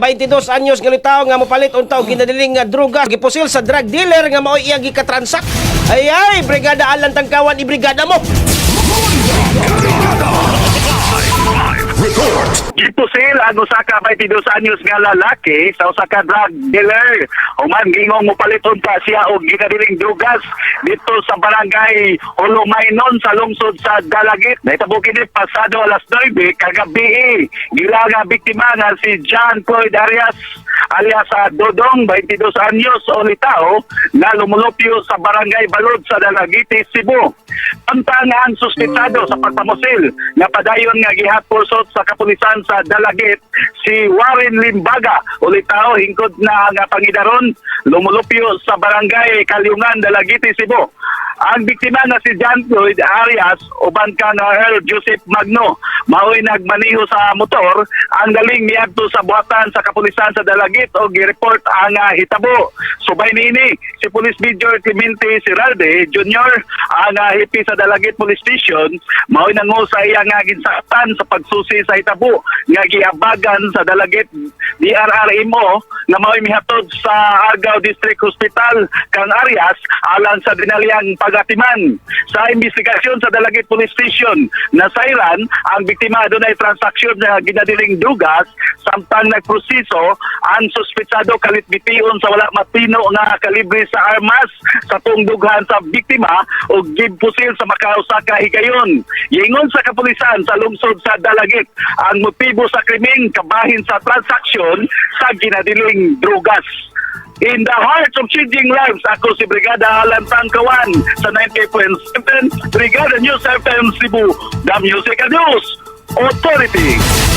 22 anyos nga litaw nga mopalit untaw ginadiling nga droga gipusil sa drug dealer nga mao iya gikatransak. Ay, Brigada Alan Tangkawan, ibrigada mo. Gipusil ang usa ka 22 anyos nga lalaki sa usa ka drug dealer. Human gingong mopalit unta siya og ginadiling drugas dito sa barangay Olomainon sa lungsod sa Dalagit. Nahitabo kini pasado alas 9 kagabi. Gila nga biktima nga si John Floyd Arias alias Dodong, 22 anyos o litaw na lumulupyo sa barangay Balod sa Dalagiti, Cebu. Pantang ang suspitsado sa pagpamusil nga padayon nga gihatpusot sa kapulisan sa Dalagit si Warren Limbaga o litaw hingkod na nga pangidaron lumulupyo sa barangay Kalyungan, Dalagiti, Cebu. Ang biktima na si John Floyd Arias uban ka nga Earl Joseph Magno mao'y nagmaneho sa motor ang galing niadto sa buhatan sa kapulisan sa Dalagit o gi-report ang hitabo. Subay niini si Police Major Clemente Siralde Jr. ang hipi sa Dalagit Police Station mao'y nangu sa iya nga ginsaktan sa pagsusi sa hitabo nga gihabagan sa Dalagit DRRMO nga mao'y mihatod sa Argao District Hospital kang Arias alang sa dinaliang pagatiman. Sa investigasyon sa Dalagit Police Station na sayran ang biktima adunay transaksyon na ginadiling drugas samtang nagproseso ang suspitsado kalit bitiyon sa wala matino nga kalibre sa armas sa tungdughan sa biktima o gibpusil sa makausa ka higayon. Yingon sa kapulisan sa lungsod sa Dalagit ang motibo sa krimen kabahin sa transaksyon sa ginadiling drugas. In the heart of changing lives, ako si Brigada Alan Tangkawan sa 98.7 Brigada News FM Cebu, the Music and News Authority.